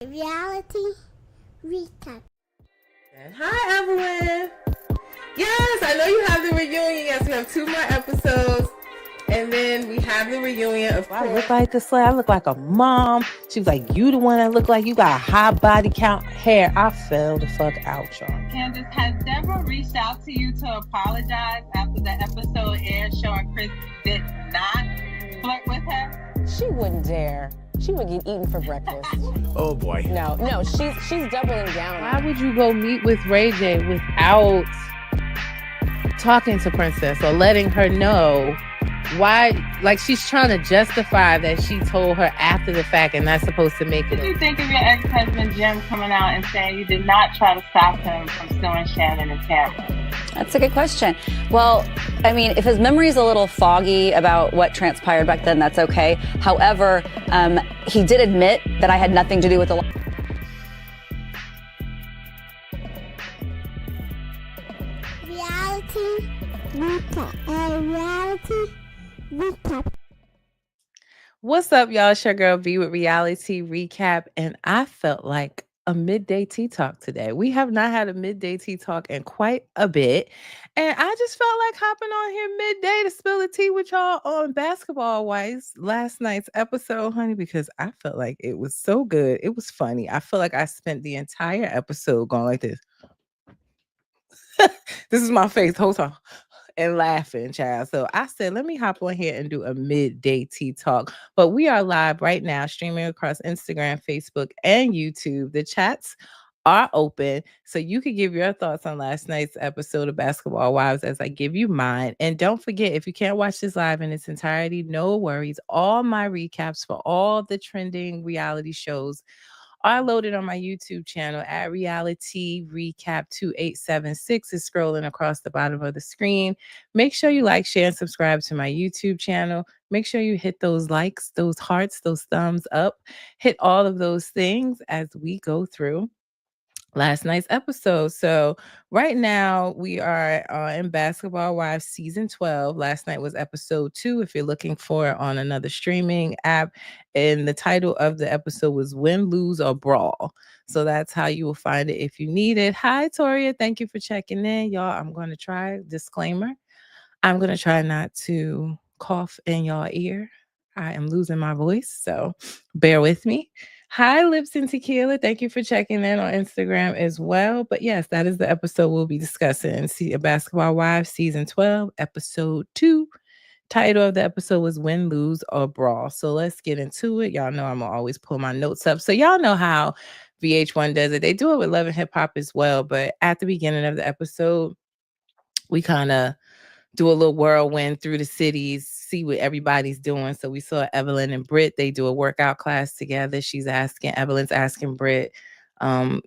Reality recap. Hi, Evelyn. Yes, I know you have the reunion. Yes, we have 2 more episodes. And then we have the reunion of I look like the slay. I look like a mom. She was like, you the one that look like you got a high body count hair. I fell the fuck out, y'all. Candace, has Deborah reached out to you to apologize after the episode aired showing Chris did not flirt with her? She wouldn't dare. She would get eaten for breakfast. Oh boy. No, she's doubling down. Why would you go meet with Ray J without talking to Princess or letting her know why? Like, she's trying to justify that she told her after the fact and not supposed to make it. What do you think of your ex-husband Jim coming out and saying you did not try to stop him from suing Shannon and Tamara? That's a good question. Well, I mean, if his memory is a little foggy about what transpired back then, that's okay. However, he did admit that I had nothing to do with the... Reality recap. Reality recap. What's up, y'all? It's your girl B with Reality Recap, and I felt like a midday tea talk today. We have not had a midday tea talk in quite a bit, and I just felt like hopping on here midday to spill the tea with y'all on Basketball Wives last night's episode, honey, because I felt like it was so good. It was funny. I feel like I spent the entire episode going like this. This is my face, whole time, and laughing, child. So I said, let me hop on here and do a midday tea talk. But we are live right now, streaming across Instagram, Facebook, and YouTube. The chats are open, so you can give your thoughts on last night's episode of Basketball Wives as I give you mine. And don't forget, if you can't watch this live in its entirety, no worries. All my recaps for all the trending reality shows are loaded on my YouTube channel at Reality Recap 2876. Is scrolling across the bottom of the screen. Make sure you like, share, and subscribe to my YouTube channel. Make sure you hit those likes, those hearts, those thumbs up. Hit all of those things as we go through last night's episode. So right now we are in Basketball Wives season 12. Last night was episode 2 if you're looking for it on another streaming app, and the title of the episode was Win, Lose, or Brawl. So that's how you will find it if you need it. Hi Toria, thank you for checking in, y'all. I'm going to try, disclaimer, I'm going to try not to cough in y'all ear. I am losing my voice, so bear with me. Hi, Lips and Tequila. Thank you for checking in on Instagram as well. But yes, that is the episode we'll be discussing. See, Basketball Wives Season 12, Episode 2. Title of the episode was Win, Lose, or Brawl. So let's get into it. Y'all know I'm going to always pull my notes up. So y'all know how VH1 does it. They do it with Love and Hip Hop as well. But at the beginning of the episode, we kind of do a little whirlwind through the cities, see what everybody's doing. So we saw Evelyn and Britt, they do a workout class together. Evelyn's asking Britt, how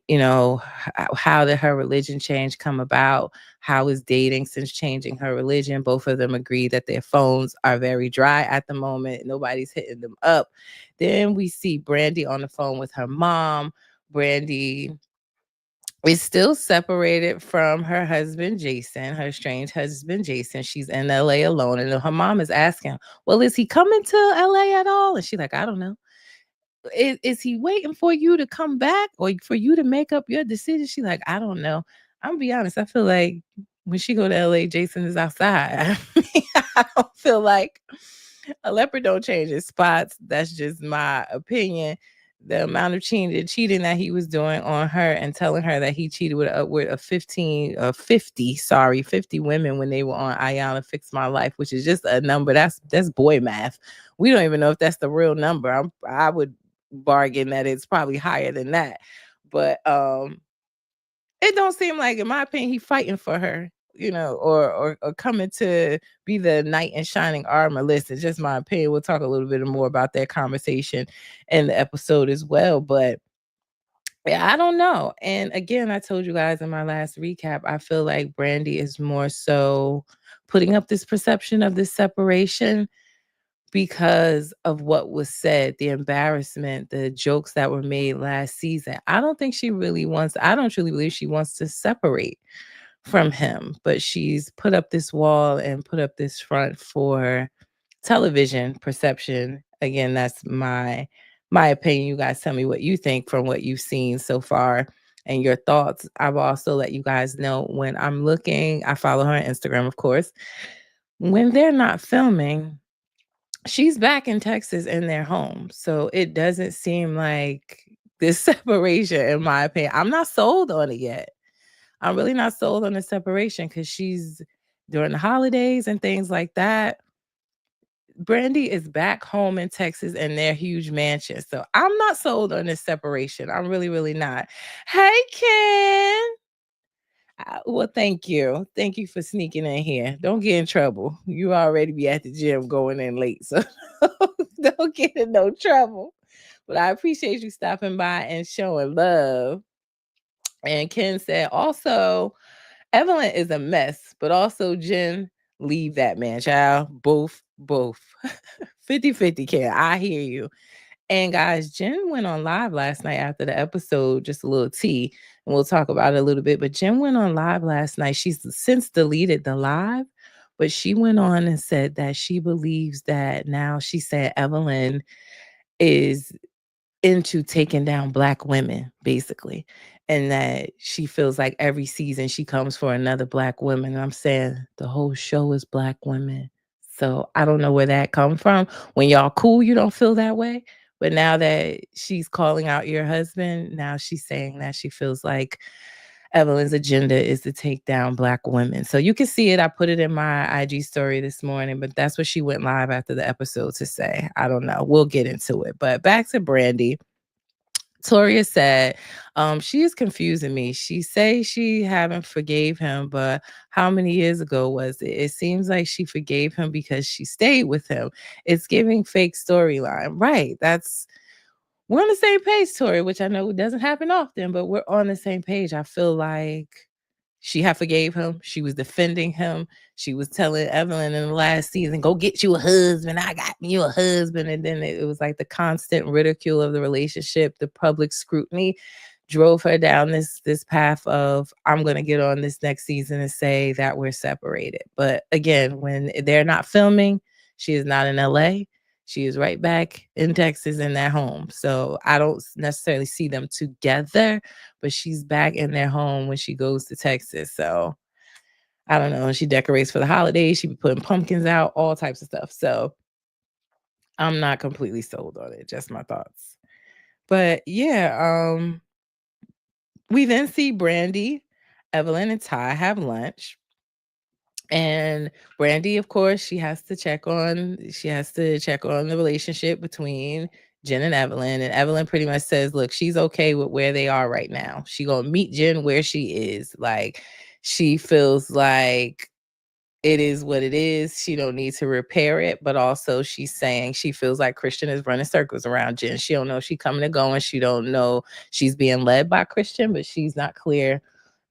did her religion change come about? How is dating since changing her religion? Both of them agree that their phones are very dry at the moment. Nobody's hitting them up. Then we see Brandy on the phone with her mom. Brandy is still separated from her husband, Jason, her estranged husband, Jason. She's in LA alone. And her mom is asking, well, is he coming to LA at all? And she's like, I don't know. Is he waiting for you to come back or for you to make up your decision? She's like, I don't know. I'm going to be honest. I feel like when she go to LA, Jason is outside. I don't feel like a leopard don't change his spots. That's just my opinion. The amount of cheating that he was doing on her and telling her that he cheated with upward of 50 women when they were on Ayanna Fix My Life, which is just a number. That's boy math. We don't even know if that's the real number. I would bargain that it's probably higher than that. But it don't seem like, in my opinion, he's fighting for her, or coming to be the knight in shining armor. Listen, just my opinion. We'll talk a little bit more about that conversation in the episode as well. But yeah, I don't know. And again, I told you guys in my last recap, I feel like Brandy is more so putting up this perception of this separation because of what was said, the embarrassment, the jokes that were made last season. I don't truly believe she wants to separate from him, but she's put up this wall and put up this front for television perception. Again, that's my my opinion. You guys tell me what you think from what you've seen so far and your thoughts. I've also let you guys know when I'm looking, I follow her on Instagram, of course. When they're not filming, she's back in Texas in their home. So it doesn't seem like this separation, in my opinion. I'm not sold on it yet. I'm really not sold on the separation because she's during the holidays and things like that. Brandy is back home in Texas in their huge mansion. So I'm not sold on this separation. I'm really, really not. Hey, Ken. Well, thank you. Thank you for sneaking in here. Don't get in trouble. You already be at the gym going in late. So don't get in no trouble. But I appreciate you stopping by and showing love. And Ken said, also, Evelyn is a mess, but also Jen, leave that man, child. Both. 50-50, Ken. I hear you. And guys, Jen went on live last night after the episode, just a little tea, and we'll talk about it a little bit. But Jen went on live last night. She's since deleted the live, but she went on and said that she believes that now she said Evelyn is into taking down Black women, basically. And that she feels like every season she comes for another Black woman. And I'm saying the whole show is Black women. So I don't know where that come from. When y'all cool, you don't feel that way. But now that she's calling out your husband, now she's saying that she feels like Evelyn's agenda is to take down Black women. So you can see it. I put it in my IG story this morning, but that's what she went live after the episode to say. I don't know. We'll get into it. But back to Brandy. Toria said, she is confusing me. She say she haven't forgave him, but how many years ago was it? It seems like she forgave him because she stayed with him. It's giving fake storyline. Right. We're on the same page, Tori, which I know doesn't happen often, but we're on the same page. I feel like she had forgave him. She was defending him. She was telling Evelyn in the last season, go get you a husband. I got you a husband. And then it was like the constant ridicule of the relationship, the public scrutiny drove her down this path of, I'm going to get on this next season and say that we're separated. But again, when they're not filming, she is not in LA. She is right back in Texas in their home. So I don't necessarily see them together, but she's back in their home when she goes to Texas. So I don't know. She decorates for the holidays. She be putting pumpkins out, all types of stuff. So I'm not completely sold on it. Just my thoughts. But yeah, we then see Brandy, Evelyn, and Ty have lunch. And Brandy, of course, she has to check on the relationship between Jen and Evelyn. And Evelyn pretty much says, look, she's okay with where they are right now. She gonna meet Jen where she is. Like, she feels like it is what it is. She don't need to repair it. But also she's saying she feels like Christian is running circles around Jen. She don't know if she's coming and going. She don't know she's being led by Christian, but she's not clear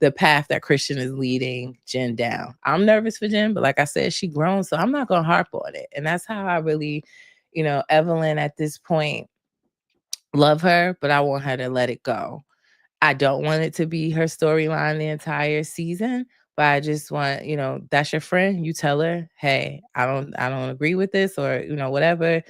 the path that Christian is leading Jen down. I'm nervous for Jen, but like I said, she grown, so I'm not gonna harp on it. And that's how I really, Evelyn at this point, love her, but I want her to let it go. I don't want it to be her storyline the entire season, but I just want, that's your friend. You tell her, hey, I don't agree with this, or whatever,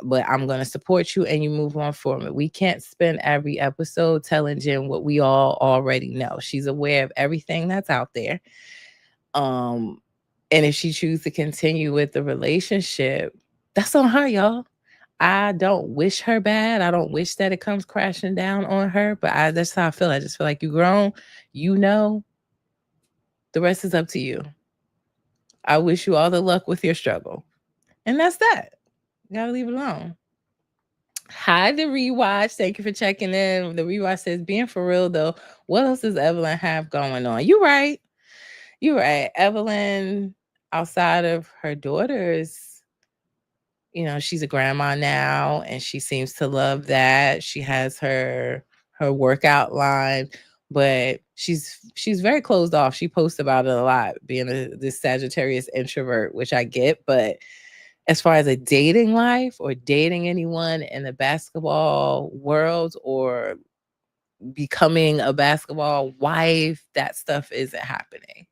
but I'm going to support you, and you move on forward. We can't spend every episode telling Jen what we all already know. She's aware of everything that's out there. And if she chooses to continue with the relationship, that's on her, y'all. I don't wish her bad. I don't wish that it comes crashing down on her, but that's how I feel. I just feel like you grown, the rest is up to you. I wish you all the luck with your struggle. And that's that. You gotta leave it alone. Hi, the rewatch. Thank you for checking in. The rewatch says, being for real though, what else does Evelyn have going on? You're right. Evelyn, outside of her daughters, she's a grandma now, and she seems to love that. She has her workout line, but she's very closed off. She posts about it a lot, being this Sagittarius introvert, which I get. But as far as a dating life or dating anyone in the basketball world or becoming a basketball wife, that stuff isn't happening.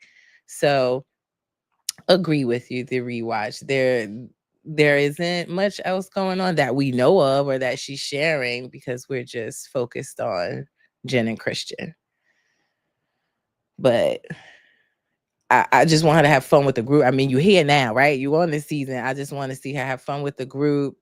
So agree with you, the rewatch. there isn't much else going on that we know of or that she's sharing because we're just focused on Jen and Christian. But I just want her to have fun with the group. I mean, you're here now, right? You on this season. I just want to see her have fun with the group,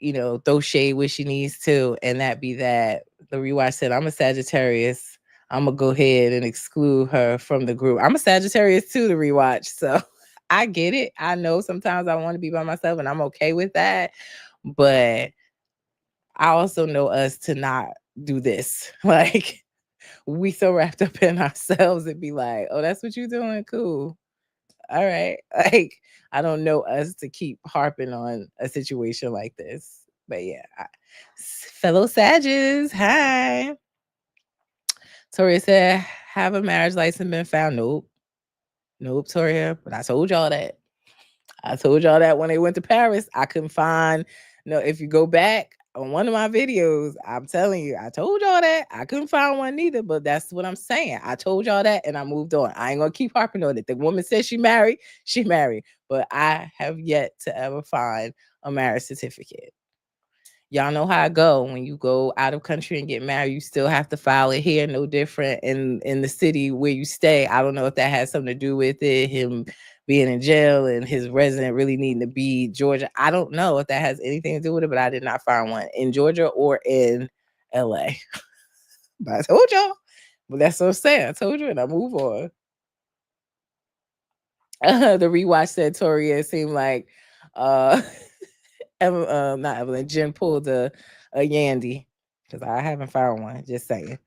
throw shade where she needs to. And that be that. The rewatch said, I'm a Sagittarius. I'm going to go ahead and exclude her from the group. I'm a Sagittarius too, the rewatch. So I get it. I know sometimes I want to be by myself and I'm okay with that. But I also know us to not do this. Like, we so wrapped up in ourselves and be like, oh, that's what you're doing? Cool. All right. Like, I don't know us to keep harping on a situation like this. But yeah, fellow Sages, hi. Toria said, have a marriage license been found? Nope. Nope, Toria. But I told y'all that. When they went to Paris, I couldn't find, if you go back on one of my videos, I'm telling you, I told y'all that. I couldn't find one neither, but that's what I'm saying. I told y'all that and I moved on. I ain't gonna keep harping on it. The woman said she married. But I have yet to ever find a marriage certificate. Y'all know how I go. When you go out of country and get married, you still have to file it here, no different in the city where you stay. I don't know if that has something to do with it, him being in jail and his resident really needing to be Georgia. I don't know if that has anything to do with it, but I did not find one in Georgia or in LA. But I told y'all. But that's what I'm saying. I told you and I move on. The rewatch said Toria seemed like not Evelyn, Jen pulled a Yandy because I haven't found one. Just saying.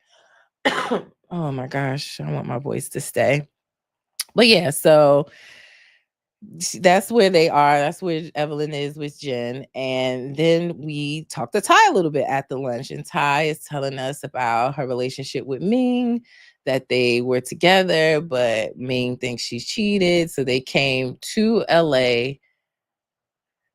Oh my gosh, I want my voice to stay. But yeah, so that's where they are. That's where Evelyn is with Jen. And then we talked to Ty a little bit at the lunch, and Ty is telling us about her relationship with Ming, that they were together, but Ming thinks she's cheated. So they came to LA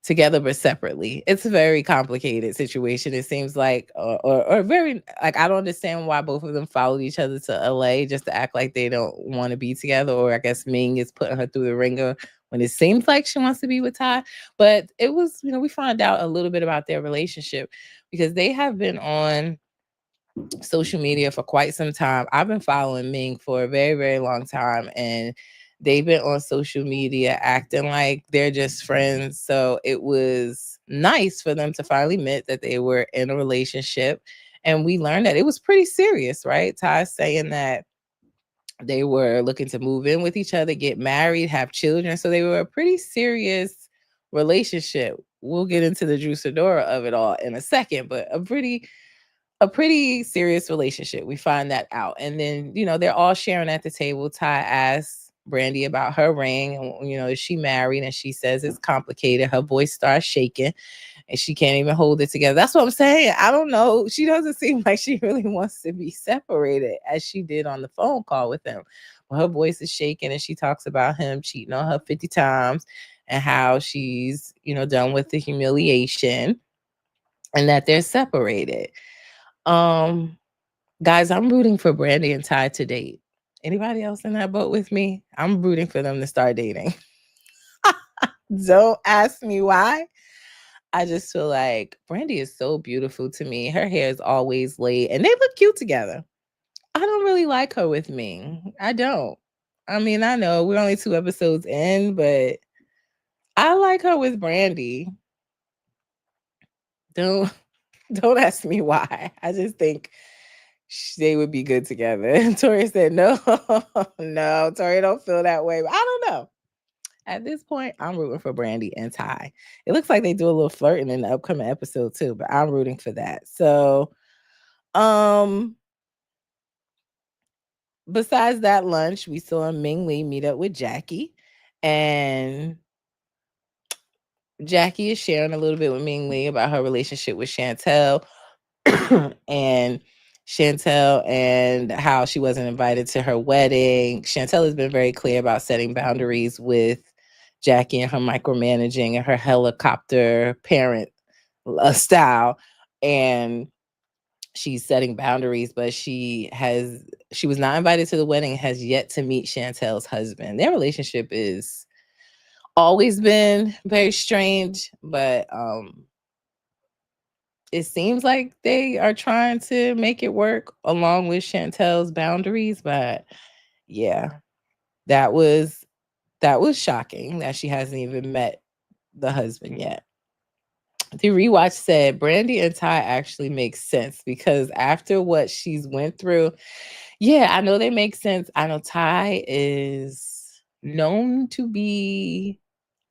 together but separately. It's a very complicated situation. It seems like, or very, like, I don't understand why both of them followed each other to LA just to act like they don't want to be together. Or I guess Ming is putting her through the ringer when it seems like she wants to be with Ty. But it was, we find out a little bit about their relationship because they have been on social media for quite some time. I've been following Ming for a very, very long time, and they've been on social media acting like they're just friends. So it was nice for them to finally admit that they were in a relationship. And we learned that it was pretty serious, right? Ty's saying that they were looking to move in with each other, get married, have children. So they were a pretty serious relationship. We'll get into the Drew Sidora of it all in a second, but a pretty serious relationship. We find that out. And then, they're all sharing at the table. Ty asks Brandy about her ring and, is she married? And she says it's complicated. Her voice starts shaking and she can't even hold it together. That's what I'm saying. I don't know. She doesn't seem like she really wants to be separated as she did on the phone call with him. Well, her voice is shaking and she talks about him cheating on her 50 times and how she's, done with the humiliation and that they're separated. Guys, I'm rooting for Brandy and Ty to date. Anybody else in that boat with me? I'm rooting for them to start dating. Don't ask me why. I just feel like Brandy is so beautiful to me. Her hair is always laid and they look cute together. I don't really like her with Ming. I don't. I mean, I know we're only 2 episodes in, but I like her with Brandy. Don't ask me why. I just think they would be good together. And Tori said, no, Tori don't feel that way. But I don't know. At this point, I'm rooting for Brandy and Ty. It looks like they do a little flirting in the upcoming episode too, but I'm rooting for that. So, besides that lunch, we saw Ming Lee meet up with Jackie, and Jackie is sharing a little bit with Ming Lee about her relationship with Chantel and Chantel and how she wasn't invited to her wedding. Chantel has been very clear about setting boundaries with Jackie and her micromanaging and her helicopter parent style. And she's setting boundaries, but she was not invited to the wedding, has yet to meet Chantel's husband. Their relationship is always been very strange, but it seems like they are trying to make it work along with Chantel's boundaries. But yeah, that was shocking that she hasn't even met the husband yet. The rewatch said Brandy and Ty actually makes sense because after what she's went through, yeah, I know they make sense. I know Ty is known to be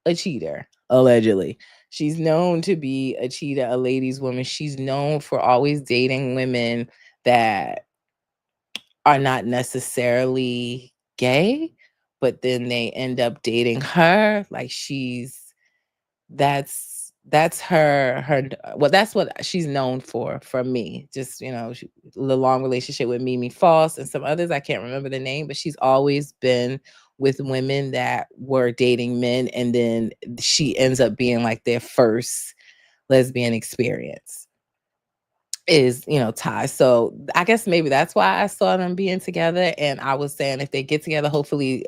a cheater, allegedly. She's known to be a cheater, a ladies' woman. She's known for always dating women that are not necessarily gay, but then they end up dating her. Like that's her well, that's what she's known for me. Just, the long relationship with Mimi False and some others. I can't remember the name, but she's always been with women that were dating men, and then she ends up being like their first lesbian experience is, Ty. So I guess maybe that's why I saw them being together. And I was saying if they get together, hopefully,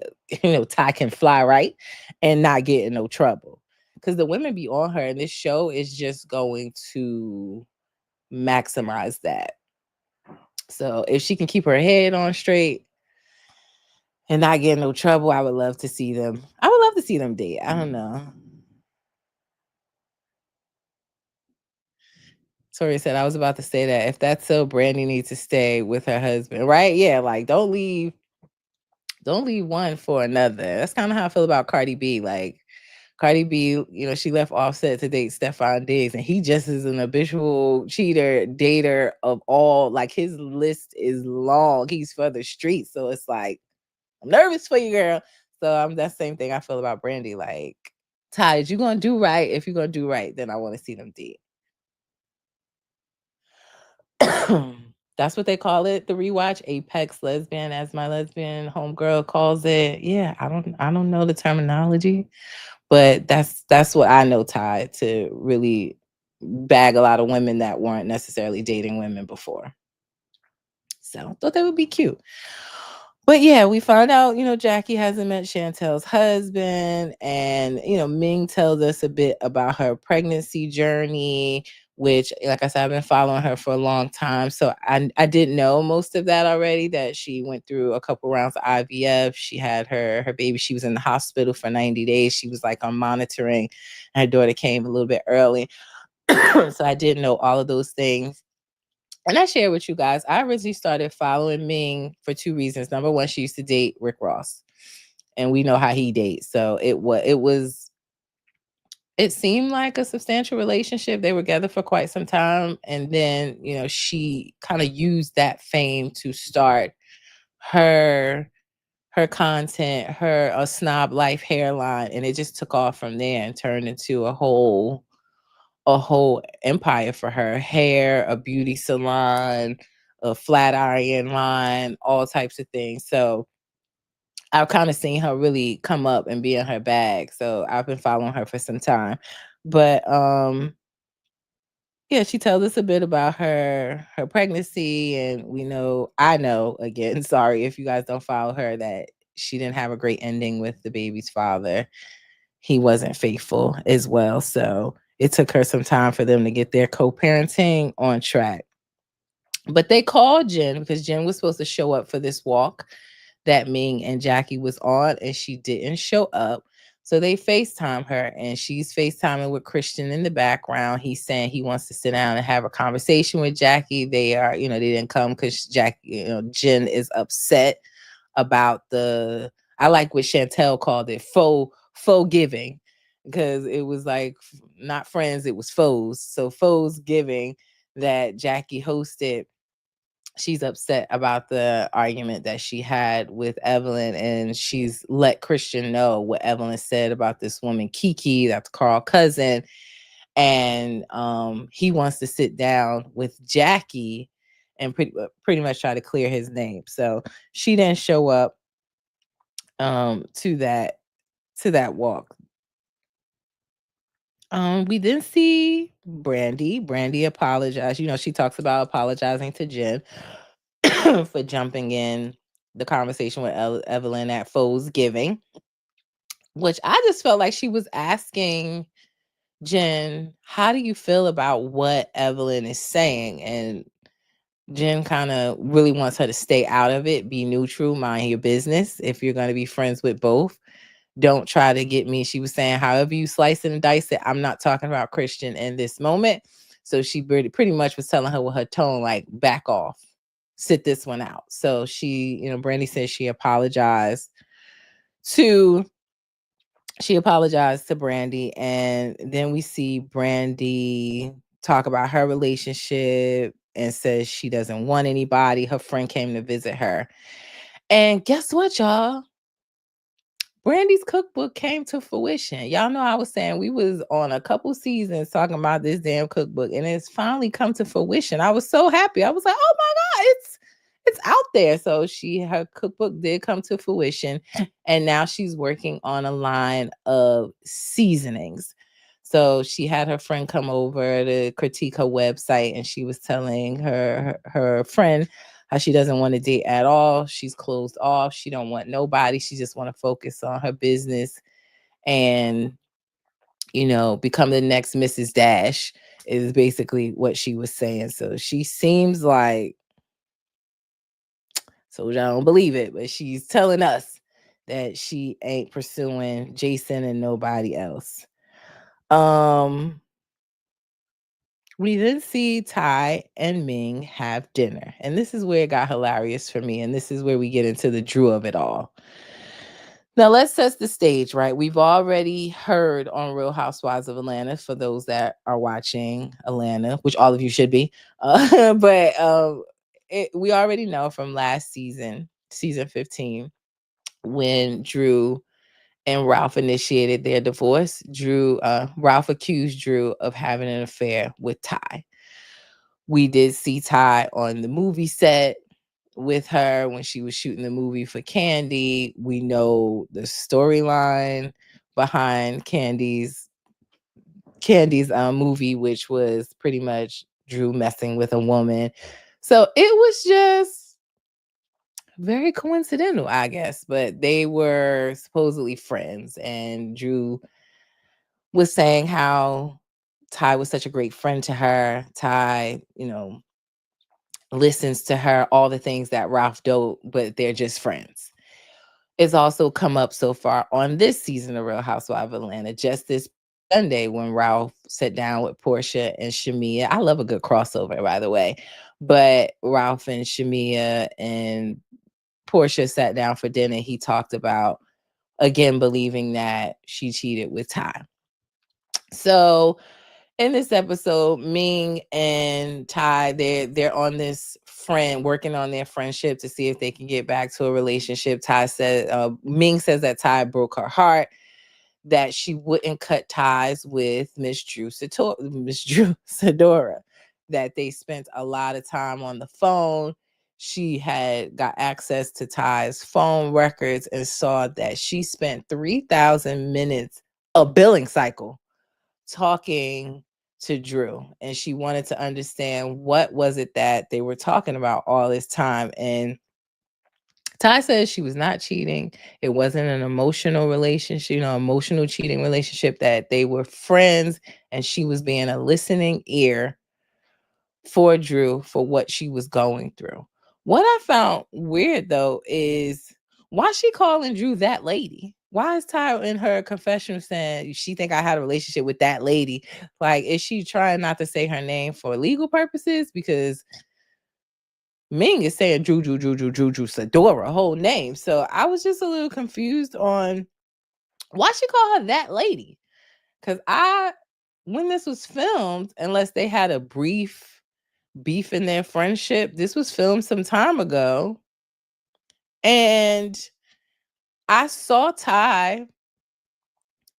Ty can fly right and not get in no trouble. Because the women be on her, and this show is just going to maximize that. So if she can keep her head on straight and not get in no trouble, I would love to see them. I would love to see them date. I don't know. Tori said, I was about to say that if that's so, Brandy needs to stay with her husband, right? Yeah, like don't leave one for another. That's kind of how I feel about Cardi B. Like Cardi B, she left Offset to date Stefan Diggs, and he just is an habitual cheater, dater of all. Like his list is long. He's for the streets, so it's like I'm nervous for you, girl. So that's the same thing I feel about Brandy. Like, Ty, you gonna do right? If you're gonna do right, then I want to see them date. That's what they call it, the rewatch. Apex lesbian, as my lesbian homegirl calls it. Yeah, I don't know the terminology, but that's what I know Ty to really bag a lot of women that weren't necessarily dating women before. So I thought that would be cute. But yeah, we found out, Jackie hasn't met Chantel's husband. And, Ming tells us a bit about her pregnancy journey, which, like I said, I've been following her for a long time. So I didn't know most of that already, that she went through a couple rounds of IVF. She had her baby. She was in the hospital for 90 days. She was like on monitoring. And her daughter came a little bit early. So I didn't know all of those things. And I share with you guys, I originally started following Ming for two reasons. Number one, she used to date Rick Ross, and we know how he dates. So it seemed like a substantial relationship. They were together for quite some time. And then, she kind of used that fame to start her content, her a snob life hairline. And it just took off from there and turned into a whole empire for her. Hair, a beauty salon, a flat iron line, all types of things. So I've kind of seen her really come up and be in her bag. So I've been following her for some time. But yeah, she tells us a bit about her pregnancy, and I know, again, sorry if you guys don't follow her, that she didn't have a great ending with the baby's father. He wasn't faithful as well. So it took her some time for them to get their co-parenting on track. But they called Jen because Jen was supposed to show up for this walk that Ming and Jackie was on, and she didn't show up. So they FaceTime her, and she's FaceTiming with Christian in the background. He's saying he wants to sit down and have a conversation with Jackie. They didn't come because Jackie, Jen is upset about I like what Chantel called it, faux giving, because it was like not friends, it was foes. So foes giving that Jackie hosted. She's upset about the argument that she had with Evelyn, and she's let Christian know what Evelyn said about this woman, Kiki, that's Carl's cousin. And he wants to sit down with Jackie and pretty much try to clear his name. So she didn't show up to that walk. We didn't see Brandy. Brandy apologized. She talks about apologizing to Jen for jumping in the conversation with Evelyn at Foes Giving. which I just felt like she was asking Jen, how do you feel about what Evelyn is saying? And Jen kind of really wants her to stay out of it, be neutral, mind your business. If you're going to be friends with both, don't try to get me. She was saying, however you slice it and dice it, I'm not talking about Christian in this moment. So she pretty much was telling her with her tone, like, back off, sit this one out. So she, Brandy says she apologized to Brandy, and then we see Brandy talk about her relationship and says she doesn't want anybody. Her friend came to visit her. And guess what, y'all? Brandy's cookbook came to fruition. Y'all know I was saying we was on a couple seasons talking about this damn cookbook, and it's finally come to fruition. I was so happy. I was like, oh my God, it's out there. So her cookbook did come to fruition, and now she's working on a line of seasonings. So she had her friend come over to critique her website, and she was telling her friend how she doesn't want to date at all. She's closed off. She don't want nobody. She just want to focus on her business and, become the next Mrs. Dash is basically what she was saying. So she seems like, so I don't believe it, but she's telling us that she ain't pursuing Jason and nobody else. We then see Ty and Ming have dinner. And this is where it got hilarious for me. And this is where we get into the Drew of it all. Now, let's set the stage, right? We've already heard on Real Housewives of Atlanta, for those that are watching Atlanta, which all of you should be. But we already know from last season, season 15, when Drew and Ralph initiated their divorce. Ralph accused Drew of having an affair with Ty. We did see Ty on the movie set with her when she was shooting the movie for Candy. We know the storyline behind Candy's movie, which was pretty much Drew messing with a woman. So it was just very coincidental, I guess, but they were supposedly friends, and Drew was saying how Ty was such a great friend to her. Ty, listens to her, all the things that Ralph do, but they're just friends. It's also come up so far on this season of Real Housewives of Atlanta, just this Sunday when Ralph sat down with Portia and Shamia. I love a good crossover, by the way. But Ralph and Shamia and Portia sat down for dinner. He talked about, again, believing that she cheated with Ty. So in this episode, Ming and Ty, they're on this working on their friendship to see if they can get back to a relationship. Ming says that Ty broke her heart, that she wouldn't cut ties with Miss Drew Sidora, that they spent a lot of time on the phone. She had got access to Ty's phone records and saw that she spent 3,000 minutes a billing cycle talking to Drew, and she wanted to understand what was it that they were talking about all this time. And Ty says she was not cheating. It wasn't an emotional relationship, emotional cheating relationship, that they were friends, and she was being a listening ear for Drew for what she was going through. What I found weird, though, is why she calling Drew that lady? Why is Ty in her confessional saying she think I had a relationship with that lady? Like, is she trying not to say her name for legal purposes? Because Ming is saying Drew Sidora, whole name. So I was just a little confused on why she call her that lady. Because when this was filmed, unless they had a brief beef in their friendship, this was filmed some time ago. And I saw Ty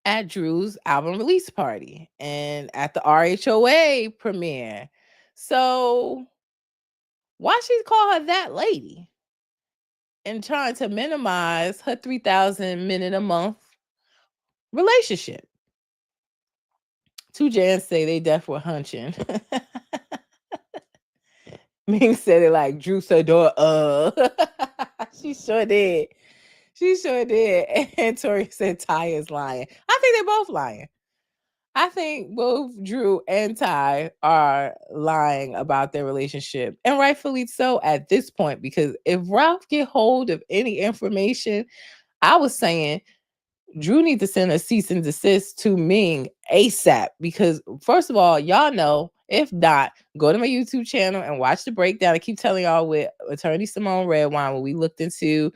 at Drew's album release party and at the RHOA premiere. So why she call her that lady and trying to minimize her 3,000 minute a month relationship? Two Jans say they deaf were hunching. Ming said it like Drew Sidora. She sure did. She sure did. And Tori said Ty is lying. I think they're both lying. I think both Drew and Ty are lying about their relationship, and rightfully so at this point, because if Ralph get hold of any information, I was saying Drew needs to send a cease and desist to Ming ASAP, because first of all, y'all know, if not, go to my YouTube channel and watch the breakdown. I keep telling y'all with attorney Simone Redwine when we looked into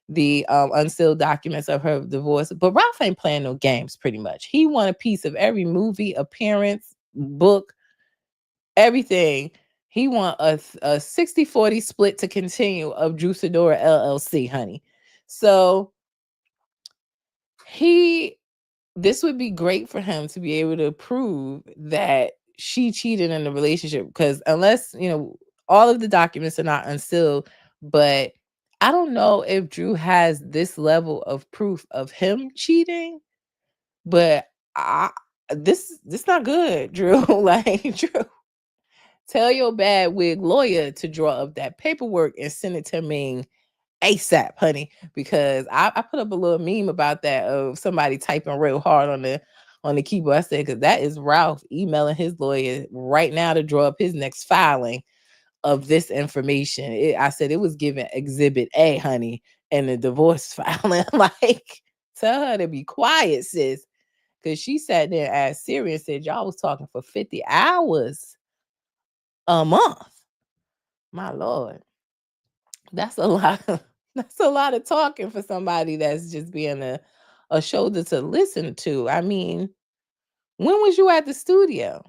the unsealed documents of her divorce. But Ralph ain't playing no games, pretty much. He won a piece of every movie, appearance, book, everything. He want a 60-40 split to continue of Drew Sidora LLC, honey. So this would be great for him to be able to prove that she cheated in the relationship, because unless, all of the documents are not unsealed, but I don't know if Drew has this level of proof of him cheating, but this not good, Drew. Like, Drew, tell your bad wig lawyer to draw up that paperwork and send it to me ASAP, honey, because I put up a little meme about that of somebody typing real hard on the keyboard. I said, because that is Ralph emailing his lawyer right now to draw up his next filing of this information. I said it was given Exhibit A, honey, and the divorce filing. Like, tell her to be quiet, sis, because she sat there and asked Siri and said y'all was talking for 50 hours a month. My Lord, that's a lot. That's a lot of talking for somebody that's just being a shoulder to listen to. I mean, when was you at the studio?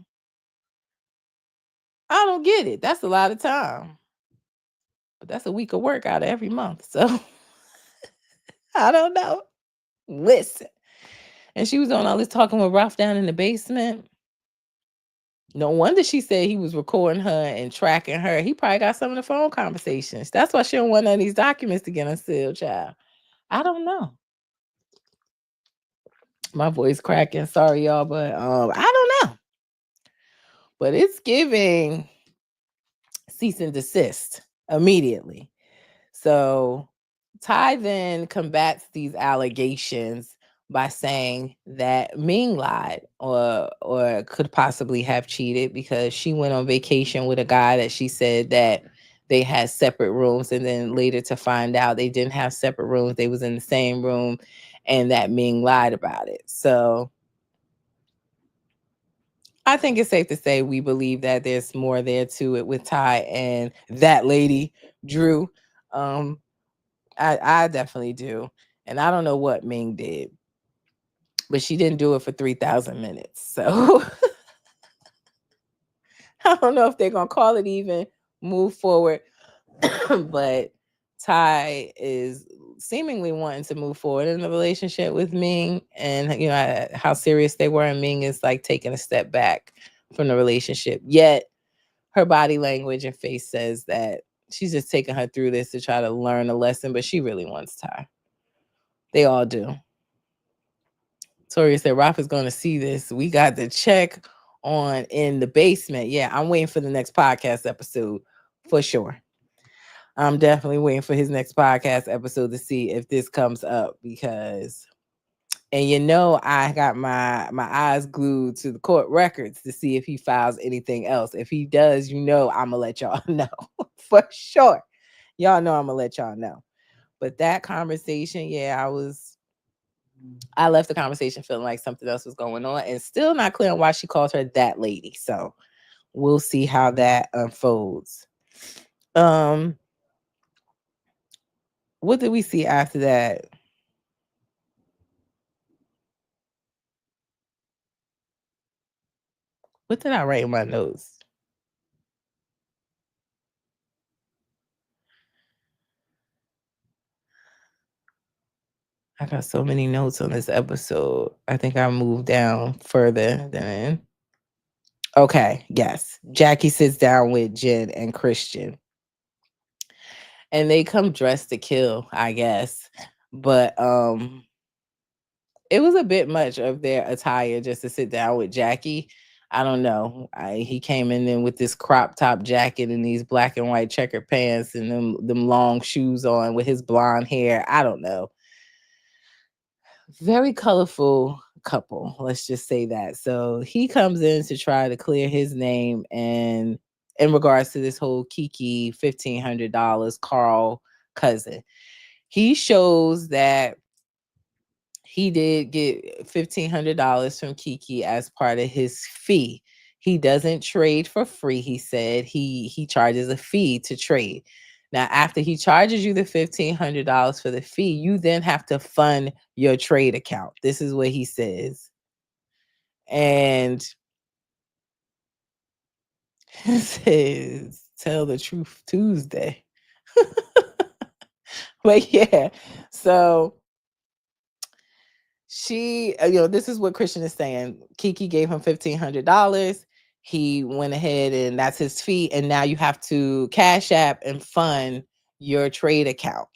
I don't get it. That's a lot of time. But that's a week of work out of every month. So I don't know. Listen. And she was on all this talking with Ralph down in the basement. No wonder she said he was recording her and tracking her. He probably got some of the phone conversations. That's why she don't want none of these documents to get unsealed, child. I don't know. My voice cracking. Sorry, y'all, but I don't know. But it's giving cease and desist immediately. So Ty then combats these allegations by saying that Ming lied or could possibly have cheated because she went on vacation with a guy that she said that they had separate rooms, and then later to find out they didn't have separate rooms. They was in the same room, and that Ming lied about it. So I think it's safe to say we believe that there's more there to it with Ty and that lady, Drew. I definitely do. And I don't know what Ming did, but she didn't do it for 3,000 minutes. So I don't know if they're going to call it even, move forward. But Ty is seemingly wanting to move forward in the relationship with Ming, and how serious they were, and Ming is like taking a step back from the relationship. Yet her body language and face says that she's just taking her through this to try to learn a lesson, but she really wants Ty. They all do. Tori said Ralph is going to see this. We got the check on in the basement. Yeah, I'm waiting for the next podcast episode for sure. I'm definitely waiting for his next podcast episode to see if this comes up, because, and I got my eyes glued to the court records to see if he files anything else. If he does, I'm gonna let y'all know for sure. Y'all know I'm gonna let y'all know. But that conversation, yeah, I left the conversation feeling like something else was going on, and still not clear on why she calls her that lady. So we'll see how that unfolds. What did we see after that? What did I write in my notes? I got so many notes on this episode. I think I moved down further than. Okay, yes. Jackie sits down with Jen and Christian. And they come dressed to kill, I guess. But it was a bit much of their attire just to sit down with Jackie. I don't know. He came in then with this crop top jacket and these black and white checkered pants and them long shoes on with his blonde hair. I don't know. very colorful couple. Let's just say that. So he comes in to try to clear his name, and in regards to this whole Kiki $1,500 Carl cousin, he shows that he did get $1,500 from Kiki as part of his fee. He doesn't trade for free. He said he charges a fee to trade. Now, after he charges you the $1,500 for the fee, you then have to fund your trade account. This is what he says. And it says, tell the truth Tuesday. But yeah, so this is what Christian is saying. Kiki gave him $1,500. He went ahead and that's his fee. And now you have to Cash App and fund your trade account.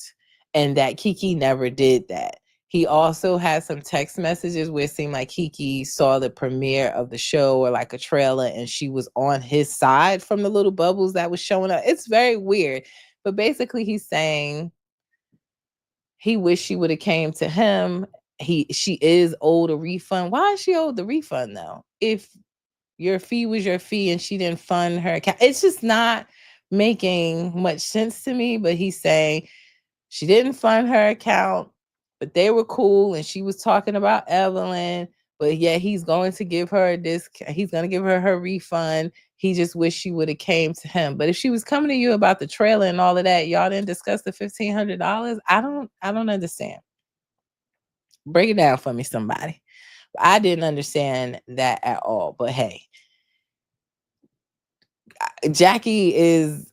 And that Kiki never did that. He also had some text messages where it seemed like Kiki saw the premiere of the show or like a trailer, and she was on his side from the little bubbles that was showing up. It's very weird. But basically he's saying he wished she would have came to him. She is owed a refund. Why is she owed the refund though? If your fee was your fee and she didn't fund her account, it's just not making much sense to me. But he's saying she didn't fund her account, but they were cool, and she was talking about Evelyn. But yeah, he's going to give her a discount. He's going to give her her refund. He just wished she would have came to him. But if she was coming to you about the trailer and all of that, y'all didn't discuss the $1,500. I don't understand. Break it down for me, somebody. I didn't understand that at all. But hey, Jackie is,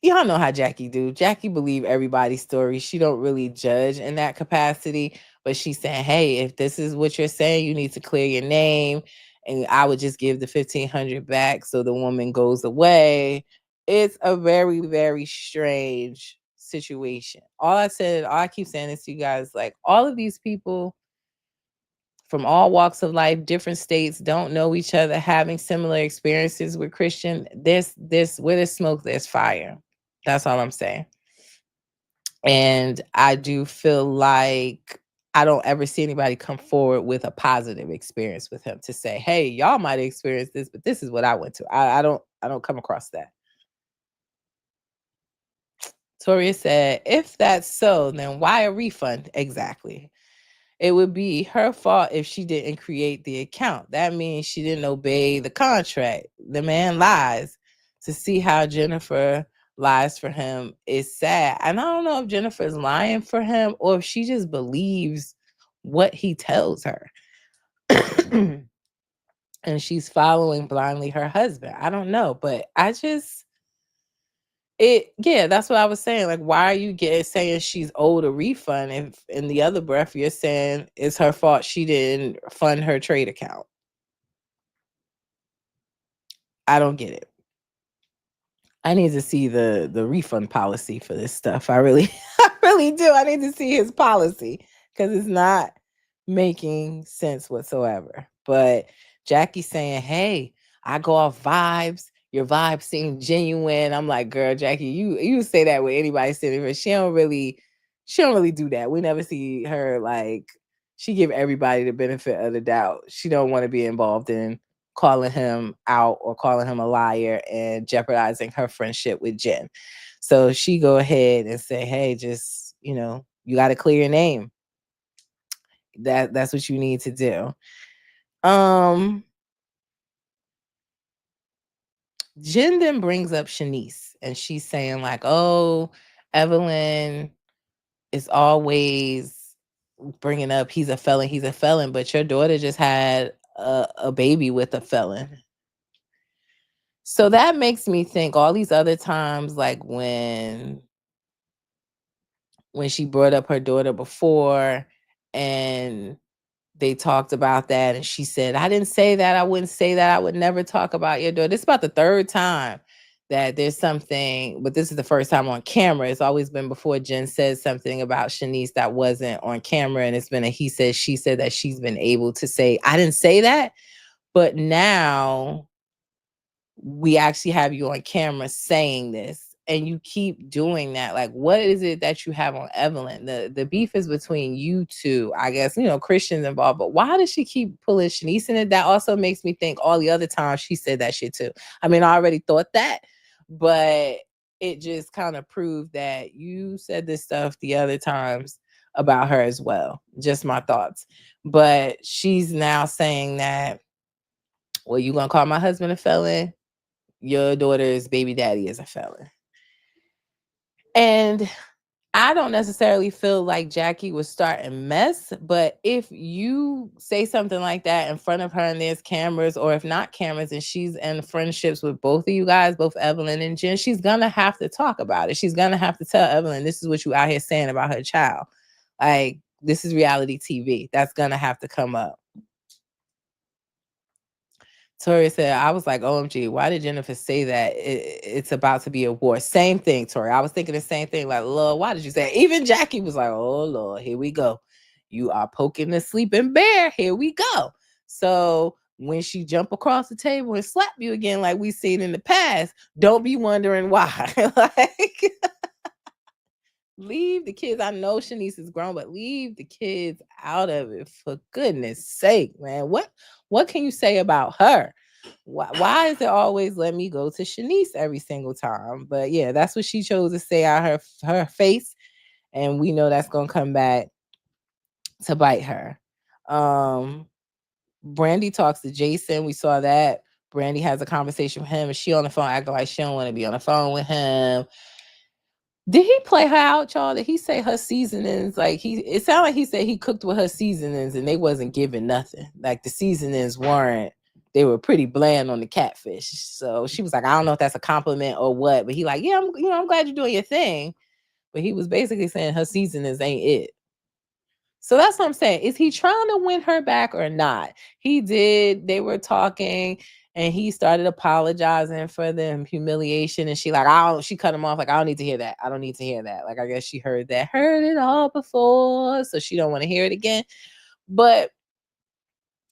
y'all know how Jackie do. Jackie believe everybody's story. She don't really judge in that capacity. But she's saying, hey, if this is what you're saying, you need to clear your name. And I would just give the $1,500 back so the woman goes away. It's a very, very strange situation. All I keep saying is to you guys, like, all of these people from all walks of life, different states, don't know each other, having similar experiences with Christian. Where there's smoke, there's fire. That's all I'm saying. And I do feel like I don't ever see anybody come forward with a positive experience with him to say, hey, y'all might have experienced this, but this is what I went to. I don't come across that. Toria said, if that's so, then why a refund? Exactly. It would be her fault if she didn't create the account. That means she didn't obey the contract. The man lies. To see how Jennifer lies for him is sad. And I don't know if Jennifer's lying for him or if she just believes what he tells her. And she's following blindly her husband. I don't know, but that's what I was saying. Like, why are you saying she's owed a refund if in the other breath you're saying it's her fault she didn't fund her trade account? I don't get it. I need to see the refund policy for this stuff. I really do. I need to see his policy because it's not making sense whatsoever. But Jackie's saying, hey, I go off vibes. Your vibes seem genuine. I'm like, girl, Jackie, you say that with anybody sitting here. She don't really do that. We never see her like, she give everybody the benefit of the doubt. She don't want to be involved in calling him out or calling him a liar and jeopardizing her friendship with Jen. So she go ahead and say, hey, just, you got to clear your name. That's what you need to do. Jen then brings up Shanice, and she's saying like, oh, Evelyn is always bringing up he's a felon, but your daughter just had a baby with a felon. So that makes me think all these other times, like when she brought up her daughter before and they talked about that, and she said, I didn't say that. I wouldn't say that. I would never talk about your daughter. This is about the third time that there's something, but this is the first time on camera. It's always been before Jen says something about Shanice that wasn't on camera, and it's been a he said, she said that she's been able to say, I didn't say that. But now we actually have you on camera saying this. and you keep doing that. Like, what is it that you have on Evelyn? The beef is between you two. I guess, Christian's involved, but why does she keep pulling Shanice in it? That also makes me think all the other times she said that shit too. I mean, I already thought that, but it just kind of proved that you said this stuff the other times about her as well. Just my thoughts. But she's now saying that, well, you gonna call my husband a felon? Your daughter's baby daddy is a felon. And I don't necessarily feel like Jackie was starting mess, but if you say something like that in front of her and there's cameras, or if not cameras, and she's in friendships with both of you guys, both Evelyn and Jenn, she's gonna have to talk about it. She's gonna have to tell Evelyn, this is what you out here saying about her child. Like, this is reality TV. That's gonna have to come up. Tori said, I was like, OMG, why did Jennifer say that it's about to be a war? Same thing, Tori. I was thinking the same thing. Like, Lord, why did you say it? Even Jackie was like, oh, Lord, here we go. You are poking the sleeping bear. Here we go. So when she jump across the table and slap you again, like we've seen in the past, don't be wondering why. Like, leave the kids. I know Shanice is grown, but leave the kids out of it, for goodness sake, man. What can you say about her? Why is it always let me go to Shanice every single time? But yeah, that's what she chose to say out her face, and we know that's gonna come back to bite her. Brandy talks to Jason. We saw that. Brandy has a conversation with him, and she on the phone acting like she don't want to be on the phone with him. Did he play her out, y'all? Did he say her seasonings? Like, it sounded like he said he cooked with her seasonings and they wasn't giving nothing. Like, the seasonings they were pretty bland on the catfish. So she was like, I don't know if that's a compliment or what, but he like, yeah, I'm glad you're doing your thing. But he was basically saying her seasonings ain't it. So that's what I'm saying. Is he trying to win her back or not? He did. They were talking and he started apologizing for the humiliation. And she she cut him off. Like, I don't need to hear that. I don't need to hear that. Like, I guess she heard it all before. So she don't want to hear it again. But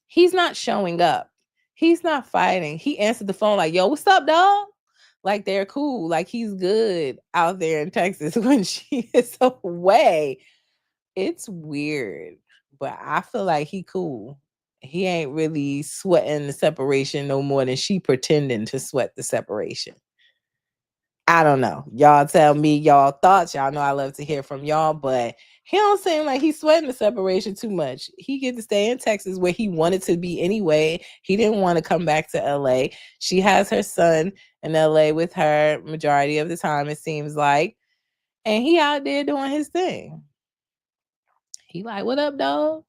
he's not showing up. He's not fighting. He answered the phone like, yo, what's up, dog? Like, they're cool. Like, he's good out there in Texas when she is away. It's weird, but I feel like he cool. He ain't really sweating the separation no more than she pretending to sweat the separation. I don't know. Y'all tell me y'all thoughts. Y'all know I love to hear from y'all, but he don't seem like he's sweating the separation too much. He get to stay in Texas where he wanted to be anyway. He didn't want to come back to LA. She has her son in LA with her majority of the time, it seems like. And he out there doing his thing. He like, what up, dog?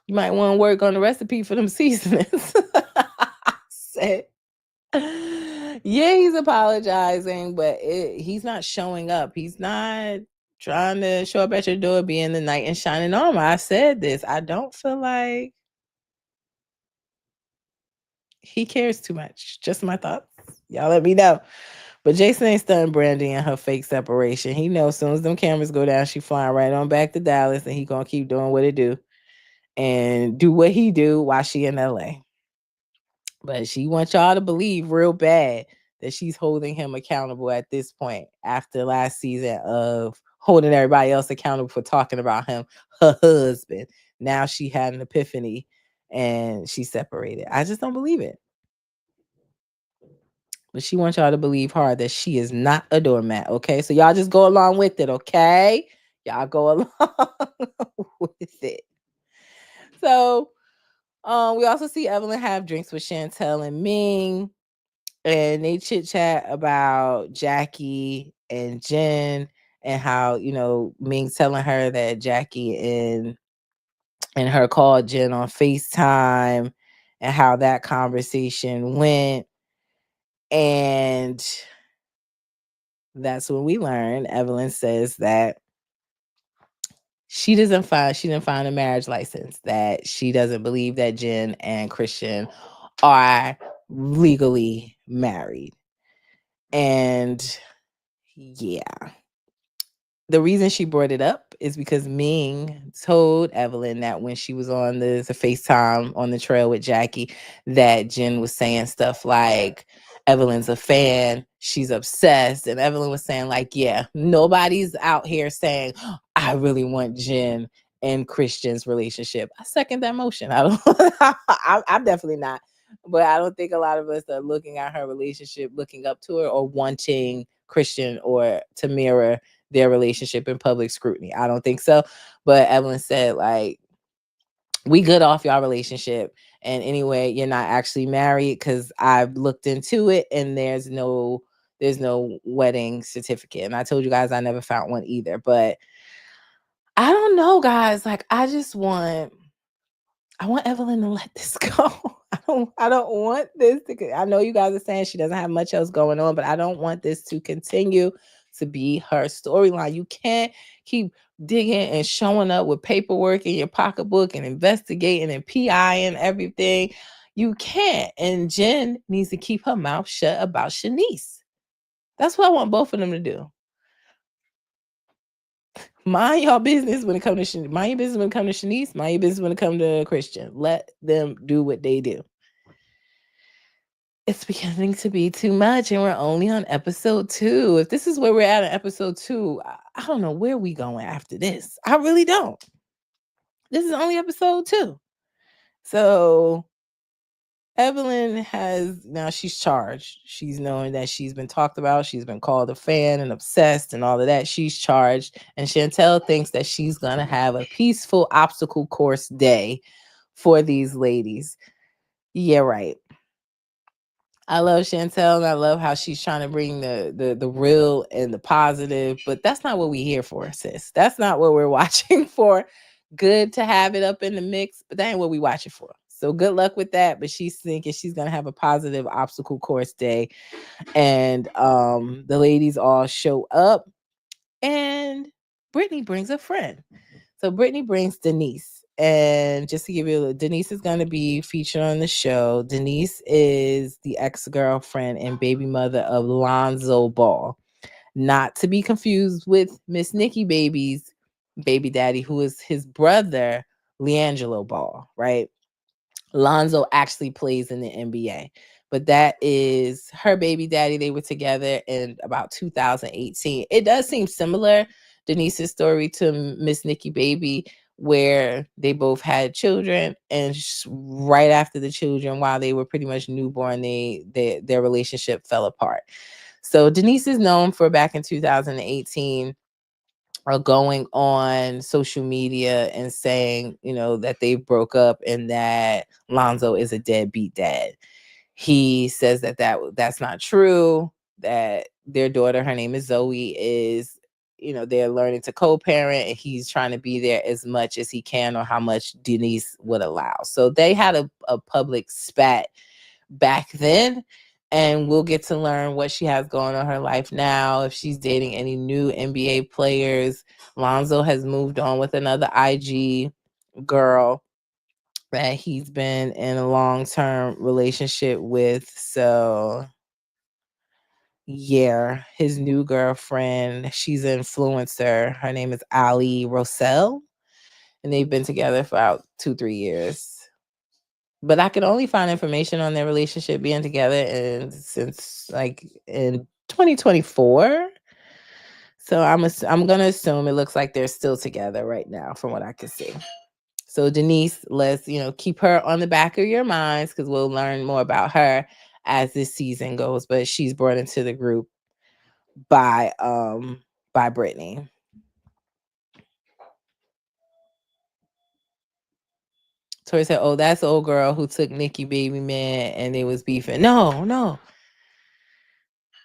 You might want to work on the recipe for them seasonings. I said, yeah, he's apologizing, but he's not showing up. He's not trying to show up at your door, being the knight in shining armor. I said this. I don't feel like he cares too much. Just my thoughts. Y'all let me know. But Jason ain't stunned Brandy and her fake separation. He knows as soon as them cameras go down, she flying right on back to Dallas, and he gonna keep doing what it do and do what he do while she in LA. But she wants y'all to believe real bad that she's holding him accountable at this point after last season of holding everybody else accountable for talking about him, her husband. Now she had an epiphany and she separated. I just don't believe it. But she wants y'all to believe hard that she is not a doormat, okay? So y'all just go along with it, okay? Y'all go along with it. So we also see Evelyn have drinks with Chantel and Ming, and they chit-chat about Jackie and Jenn and how, Ming's telling her that Jackie and her called Jenn on FaceTime and how that conversation went. And that's when we learn, Evelyn says that she didn't find a marriage license, that she doesn't believe that Jenn and Christian are legally married. And yeah, the reason she brought it up is because Ming told Evelyn that when she was on the FaceTime on the trail with Jackie, that Jen was saying stuff like, Evelyn's a fan, she's obsessed. And Evelyn was saying, like, yeah, nobody's out here saying, I really want Jen and Christian's relationship. I second that motion. I don't, I'm definitely not. But I don't think a lot of us are looking at her relationship, looking up to her, or wanting Christian or to mirror their relationship in public scrutiny. I don't think so. But Evelyn said, like, we good off y'all relationship. And anyway, you're not actually married, because I've looked into it and there's no wedding certificate. And I told you guys I never found one either. But I don't know, guys. Like, I want Evelyn to let this go. I don't want this to. I know you guys are saying she doesn't have much else going on, but I don't want this to continue to be her storyline. You can't keep digging and showing up with paperwork in your pocketbook and investigating and PI and everything. You can't. And Jen needs to keep her mouth shut about Shanice. That's what I want both of them to do. Mind your business when it comes to Shanice. Mind your business when it comes to Shanice. Mind your business when it comes to Christian. Let them do what they do. It's beginning to be too much, and we're only on episode 2. If this is where we're at in episode 2, I don't know where we going after this. I really don't. This is only episode 2. So Evelyn she's charged. She's knowing that she's been talked about. She's been called a fan and obsessed and all of that. She's charged. And Chantel thinks that she's going to have a peaceful obstacle course day for these ladies. Yeah, right. I love Chantel, and I love how she's trying to bring the real and the positive, but that's not what we're here for, sis. That's not what we're watching for. Good to have it up in the mix, but that ain't what we watching for. So good luck with that. But she's thinking she's gonna have a positive obstacle course day, and the ladies all show up, and Brittany brings a friend. So Brittany brings Denise. And just to give you Denise is going to be featured on the show. Denise is the ex-girlfriend and baby mother of Lonzo Ball. Not to be confused with Miss Nikki Baby's baby daddy, who is his brother, LiAngelo Ball, right? Lonzo actually plays in the NBA. But that is her baby daddy. They were together in about 2018. It does seem similar, Denise's story, to Miss Nikki Baby, where they both had children, and right after the children, while they were pretty much newborn, their relationship fell apart. So Denise is known for, back in 2018, going on social media and saying, that they broke up and that Lonzo is a deadbeat dad. He says that's not true, that their daughter, her name is Zoe, is, they're learning to co-parent, and he's trying to be there as much as he can, or how much Denise would allow. So they had a public spat back then, and we'll get to learn what she has going on in her life now, if she's dating any new NBA players. Lonzo has moved on with another IG girl that he's been in a long-term relationship with. So yeah, his new girlfriend, she's an influencer. Her name is Ali Rossell, and they've been together for about 2-3 years. But I could only find information on their relationship being together since in 2024. So I'm gonna assume it looks like they're still together right now, from what I can see. So Denise, let's keep her on the back of your minds, because we'll learn more about her as this season goes. But she's brought into the group by Brittany. Tori said, "Oh, that's the old girl who took Nikki baby man and they was beefing." No,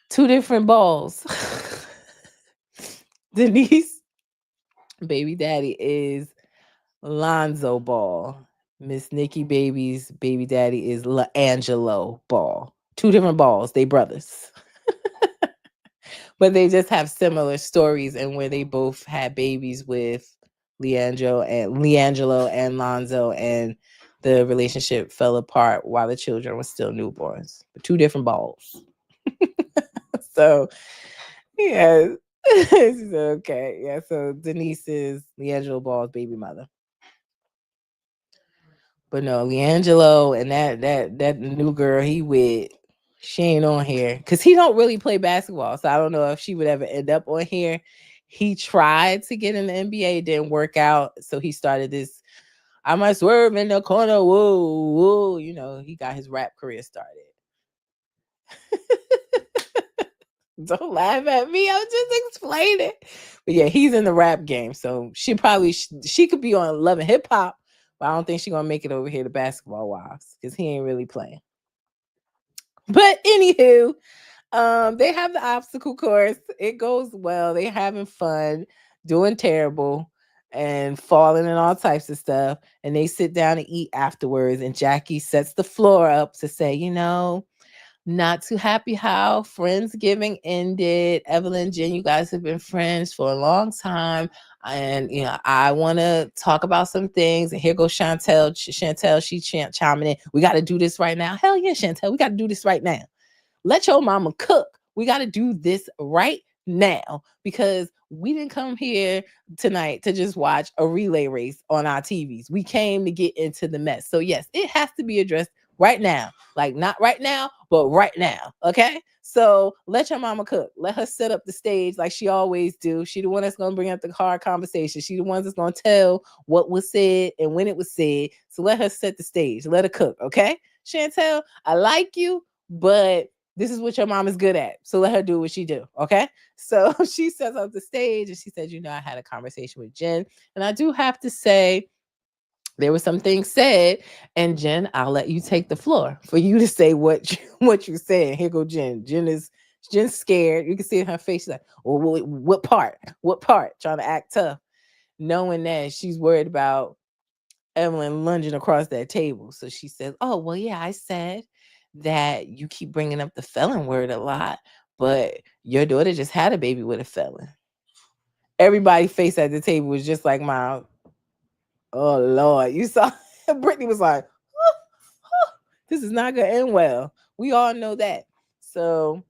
2 different balls. Denise baby daddy is Lonzo Ball. Miss Nikki Baby's baby daddy is LiAngelo Ball. 2 different balls. They brothers. But they just have similar stories, and where they both had babies with LiAngelo and Lonzo, and the relationship fell apart while the children were still newborns. But 2 different balls. So, yeah. She said, okay. Yeah, so Denise is LiAngelo Ball's baby mother. But no, LiAngelo and that new girl he with, she ain't on here. Because he don't really play basketball. So I don't know if she would ever end up on here. He tried to get in the NBA, didn't work out. So he started this, I might swerve in the corner. Whoa, whoa. You know, he got his rap career started. Don't laugh at me. I'm just explaining. But yeah, he's in the rap game. So she could be on Love and Hip Hop, but I don't think she's gonna make it over here to Basketball Wives because he ain't really playing. But anywho, they have the obstacle course. It goes well. They having fun, doing terrible, and falling and all types of stuff. And they sit down and eat afterwards. And Jackie sets the floor up to say, not too happy how Friendsgiving ended. Evelyn and Jenn, you guys have been friends for a long time. And, I want to talk about some things. And here goes Chantel. Chantel, she chiming in. We got to do this right now. Hell yeah, Chantel. We got to do this right now. Let your mama cook. We got to do this right now because we didn't come here tonight to just watch a relay race on our TVs. We came to get into the mess. So yes, it has to be addressed right now. Like not right now, but right now. Okay. So let your mama cook. Let her set up the stage like she always do. She the one that's going to bring up the hard conversation. She the one that's going to tell what was said and when it was said. So let her set the stage. Let her cook. Okay. Chantel, I like you, but this is what your mom is good at. So let her do what she do. Okay. So she sets up the stage and she said, I had a conversation with Jenn. And I do have to say, there were some things said, and Jenn, I'll let you take the floor for you to say what you said. Here go Jenn. Jen's scared. You can see in her face, she's like, well, what part? What part? Trying to act tough, knowing that she's worried about Evelyn lunging across that table. So she says, oh, well, yeah, I said that you keep bringing up the felon word a lot, but your daughter just had a baby with a felon. Everybody's face at the table was just like mine. Oh, Lord. You saw Brittany was like, this is not going to end well. We all know that. So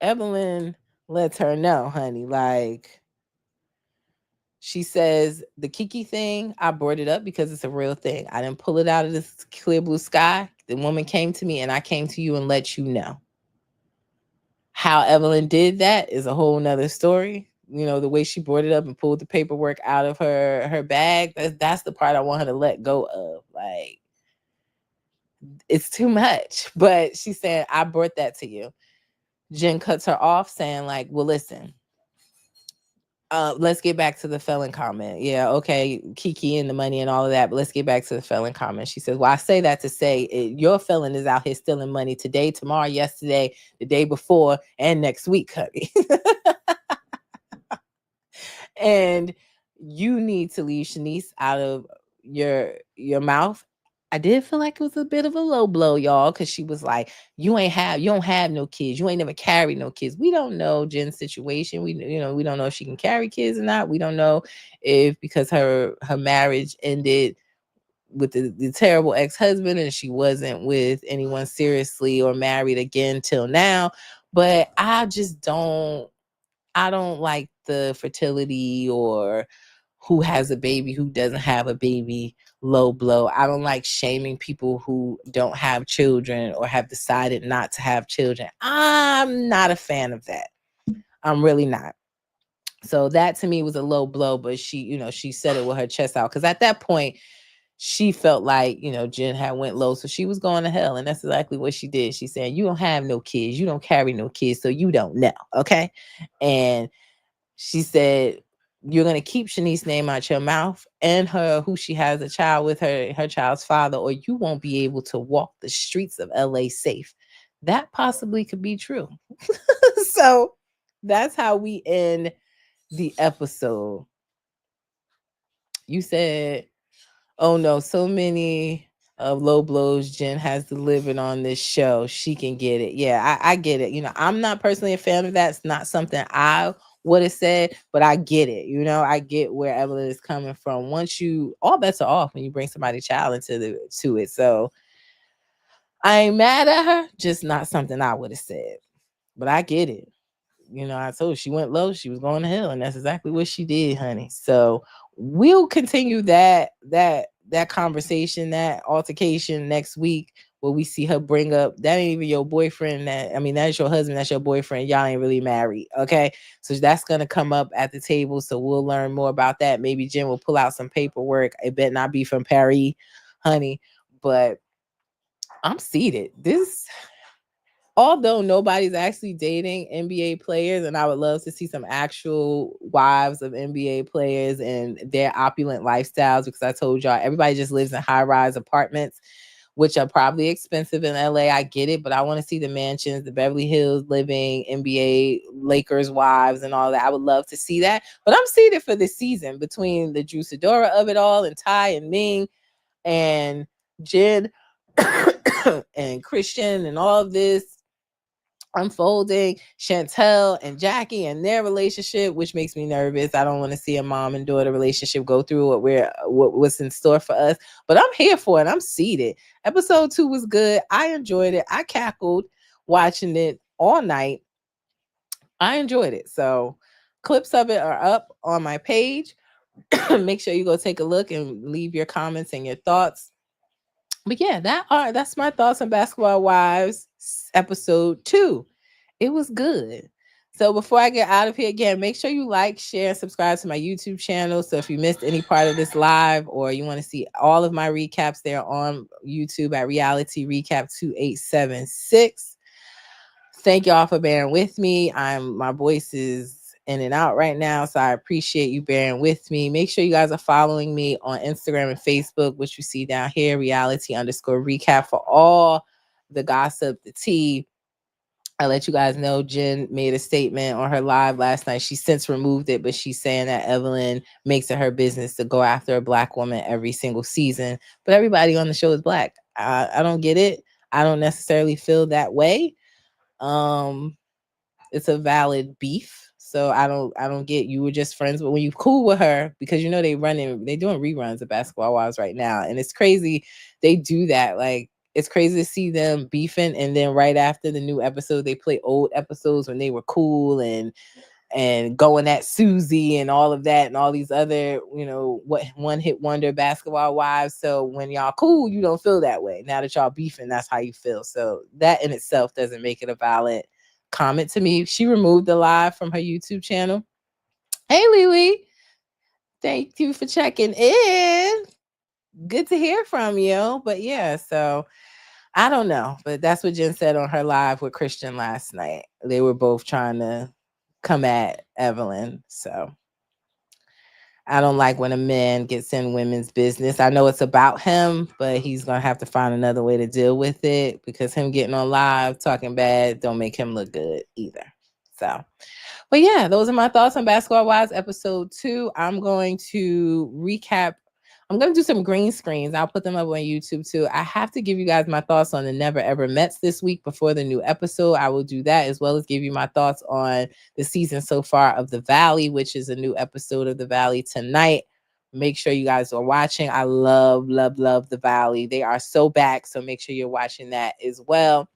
Evelyn lets her know, honey, like she says, the Kiki thing, I brought it up because it's a real thing. I didn't pull it out of this clear blue sky. The woman came to me and I came to you and let you know. How Evelyn did that is a whole nother story. The way she brought it up and pulled the paperwork out of her bag, that's the part I want her to let go of. Like, it's too much. But she said, I brought that to you. Jenn cuts her off saying, like, well, listen, let's get back to the felon comment. Yeah, okay, Kiki and the money and all of that, but let's get back to the felon comment. She says, well, I say that to say your felon is out here stealing money today, tomorrow, yesterday, the day before, and next week, honey. And you need to leave Shanice out of your mouth. I did feel like it was a bit of a low blow, y'all, because she was like, you don't have no kids. You ain't never carried no kids. We don't know Jenn's situation. We don't know if she can carry kids or not. We don't know if because her marriage ended with the terrible ex-husband and she wasn't with anyone seriously or married again till now. But I don't like the fertility or who has a baby, who doesn't have a baby, low blow. I don't like shaming people who don't have children or have decided not to have children. I'm not a fan of that. I'm really not. So that to me was a low blow, but she said it with her chest out. Because at that point, she felt like, Jenn had went low. So she was going to hell. And that's exactly what she did. She said, you don't have no kids. You don't carry no kids. So you don't know. Okay. And she said, you're going to keep Shanice's name out your mouth and who she has a child with, her child's father, or you won't be able to walk the streets of LA safe. That possibly could be true. So that's how we end the episode. You said, oh no, so many of low blows Jenn has delivered on this show. She can get it. Yeah, I get it. I'm not personally a fan of that. It's not something I would have said, but I get it. I get where Evelyn is coming from. Once all bets are off when you bring somebody's child into it. So I ain't mad at her, just not something I would have said. But I get it. I told you she went low, she was going to hell, and that's exactly what she did, honey. So we'll continue that conversation, that altercation next week, where we see her bring up that ain't even your boyfriend. That's your husband, that's your boyfriend. Y'all ain't really married. Okay. So that's gonna come up at the table. So we'll learn more about that. Maybe Jen will pull out some paperwork. It better not be from Paris, honey. But I'm seated. Although nobody's actually dating NBA players, and I would love to see some actual wives of NBA players and their opulent lifestyles, because I told y'all everybody just lives in high-rise apartments, which are probably expensive in LA. I get it, but I want to see the mansions, the Beverly Hills living, NBA Lakers wives and all that. I would love to see that. But I'm seated for this season between the Drew Sidora of it all and Ty and Ming and Jen and Christian and all of this unfolding, Chantel and Jackie and their relationship, which makes me nervous. I don't want to see a mom and daughter relationship go through what's in store for us, but I'm here for it. I'm seated. Episode 2 was good. I enjoyed it. I cackled watching it all night. I enjoyed it. So clips of it are up on my page. Make sure you go take a look and leave your comments and your thoughts. But yeah, that's my thoughts on Basketball Wives episode 2. It was good. So before I get out of here, again, make sure you like, share, and subscribe to my YouTube channel. So if you missed any part of this live, or you want to see all of my recaps, they're on YouTube at Reality Recap 2876. Thank y'all for bearing with me. My voice is in and out right now, so I appreciate you bearing with me. Make sure you guys are following me on Instagram and Facebook, which you see down here, reality_recap, for all the gossip, the tea. I let you guys know Jen made a statement on her live last night. She since removed it, but she's saying that Evelyn makes it her business to go after a Black woman every single season. But everybody on the show is Black. I don't get it. I don't necessarily feel that way. It's a valid beef. So I don't get, you were just friends, but when you cool with her, because they're doing reruns of Basketball Wives right now, and it's crazy they do that. Like, it's crazy to see them beefing, and then right after the new episode, they play old episodes when they were cool and going at Susie and all of that, and all these other, what one-hit wonder Basketball Wives. So when y'all cool, you don't feel that way. Now that y'all beefing, that's how you feel. So that in itself doesn't make it a valid comment to me. She removed the live from her YouTube channel. Hey, Lily. Thank you for checking in. Good to hear from you. But yeah, so I don't know. But that's what Jen said on her live with Christian last night. They were both trying to come at Evelyn. So I don't like when a man gets in women's business. I know it's about him, but he's going to have to find another way to deal with it, because him getting on live talking bad don't make him look good either. So, but yeah, those are my thoughts on Basketball Wives episode 2. I'm going to recap. I'm going to do some green screens. I'll put them up on YouTube too. I have to give you guys my thoughts on the Never Ever Mets this week before the new episode. I will do that, as well as give you my thoughts on the season so far of The Valley, which is a new episode of The Valley tonight. Make sure you guys are watching. I love, love, love The Valley. They are so back. So make sure you're watching that as well.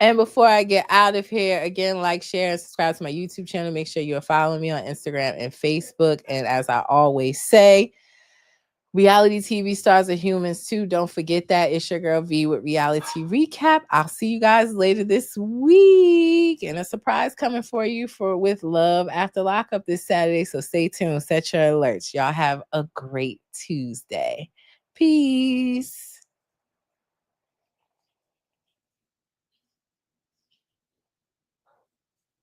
And before I get out of here, again, like, share, and subscribe to my YouTube channel. Make sure you're following me on Instagram and Facebook. And as I always say, reality TV stars are humans too. Don't forget that. It's your girl V with Reality Recap. I'll see you guys later this week. And a surprise coming for you with Love After Lockup this Saturday. So stay tuned. Set your alerts. Y'all have a great Tuesday. Peace.